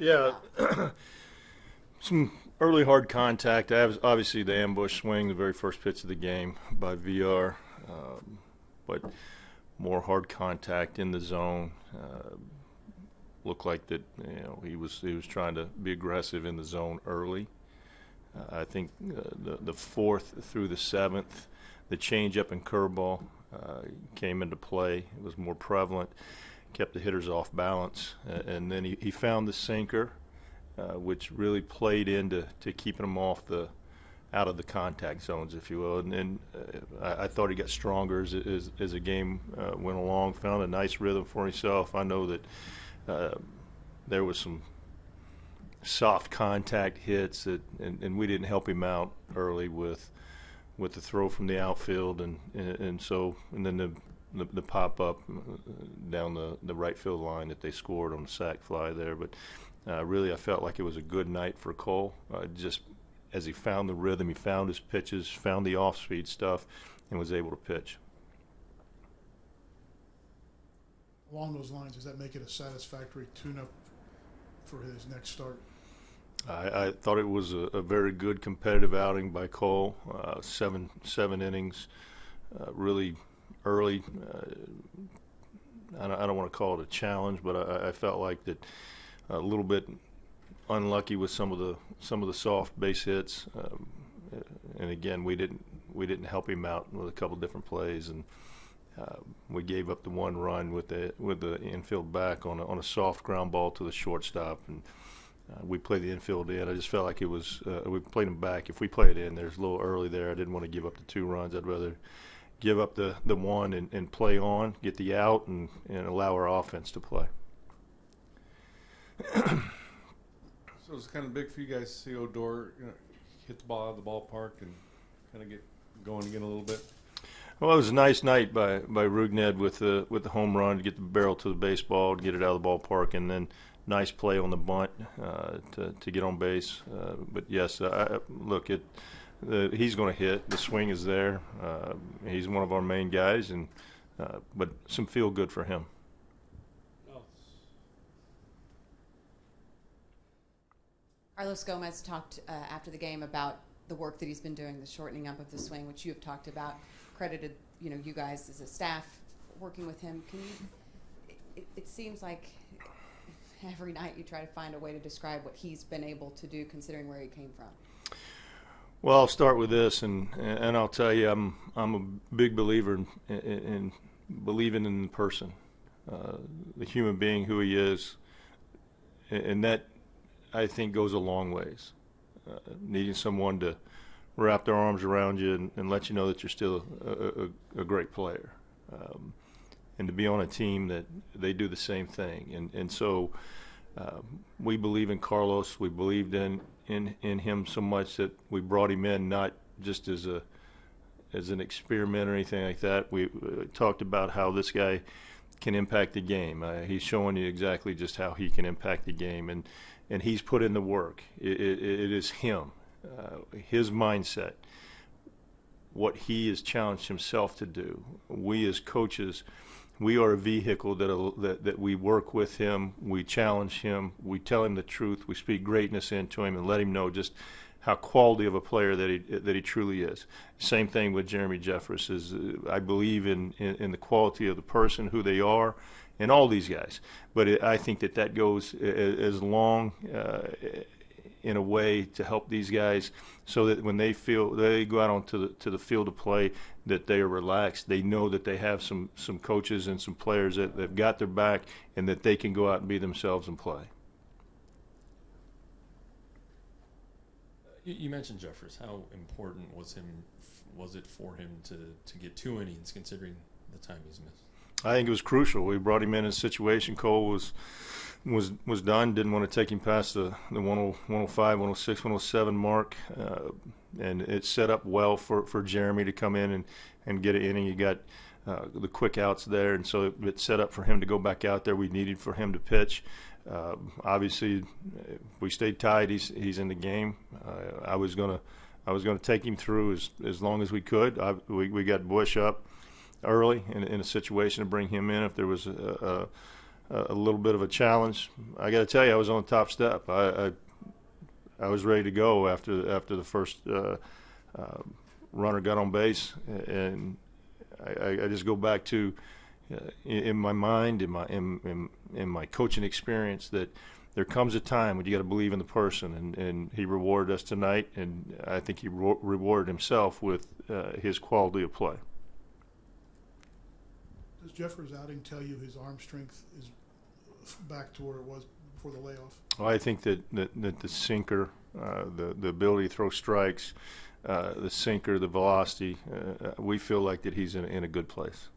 Yeah, some early hard contact. Obviously, the ambush swing, the very first pitch of the game by VR, but more hard contact in the zone. Looked like that. He was trying to be aggressive in the zone early. I think the fourth through the seventh, the changeup and curveball came into play. It was more prevalent, kept the hitters off balance, and then he found the sinker, which really played into keeping them out of the contact zones, if you will. And I thought he got stronger as the game went along. Found a nice rhythm for himself. I know that there was some soft contact hits and we didn't help him out early with the throw from the outfield and then the pop up down the right field line that they scored on the sac fly there. But really, I felt like it was a good night for Cole. Just as he found the rhythm, he found his pitches, found the off-speed stuff, and was able to pitch. Along those lines, does that make it a satisfactory tune-up for his next start? I thought it was a very good competitive outing by Cole. Seven innings, really early. I don't want to call it a challenge, but I felt like that a little bit unlucky with some of the soft base hits, and again we didn't help him out with a couple different plays, and we gave up the one run with the infield back on a soft ground ball to the shortstop, and we played the infield in. I just felt like it was we played him back. If we played in, there's a little early there. I didn't want to give up the 2 runs. I'd rather give up the one and play on, get the out, and allow our offense to play. So it's kind of big for you guys to see Odor hit the ball out of the ballpark and kind of get going again a little bit. Well, it was a nice night by Rugned with the home run to get the barrel to the baseball, to get it out of the ballpark, and then nice play on the bunt to get on base. But yes, look, he's going to hit. The swing is there. He's one of our main guys, and but some feel good for him. Carlos Gomez talked after the game about the work that he's been doing, the shortening up of the swing, which you have talked about. Credited, you guys as a staff working with him. Can you? It seems like every night you try to find a way to describe what he's been able to do, considering where he came from. Well, I'll start with this, and I'll tell you, I'm a big believer in believing in the person, the human being who he is, and that I think goes a long ways. Needing someone to wrap their arms around you and let you know that you're still a great player, and to be on a team that they do the same thing. And so we believe in Carlos. We believed in him so much that we brought him in not just as an experiment or anything like that. We talked about how this guy can impact the game. He's showing you exactly just how he can impact the game, and he's put in the work. It is him, his mindset, what he has challenged himself to do. We as coaches, we are a vehicle that we work with him, we challenge him, we tell him the truth, we speak greatness into him and let him know just how quality of a player that he truly is. Same thing with Jeremy Jeffress. I believe in the quality of the person, who they are, and all these guys. But I think that goes as long in a way to help these guys so that when they go out onto the field to play, that they are relaxed. They know that they have some coaches and some players that have got their back, and that they can go out and be themselves and play. You mentioned Jeffress. How important was it for him to get 2 innings, considering the time he's missed? I think it was crucial. We brought him in a situation. Cole was done. Didn't want to take him past the 105, 106, 107 mark, and it set up well for Jeremy to come in and get an inning. You got the quick outs there, and so it set up for him to go back out there. We needed for him to pitch. Obviously, we stayed tied. He's in the game. I was gonna take him through as long as we could. We got Bush up early in a situation to bring him in if there was a little bit of a challenge. I got to tell you, I was on the top step. I was ready to go after the first runner got on base, and I just go back to in my mind, in my coaching experience, that there comes a time when you got to believe in the person, and he rewarded us tonight, and I think he rewarded himself with his quality of play. Does Jeffers' outing tell you his arm strength is back to where it was before the layoff? Well, I think that the sinker, the ability to throw strikes, the sinker, the velocity, we feel like that he's in a good place.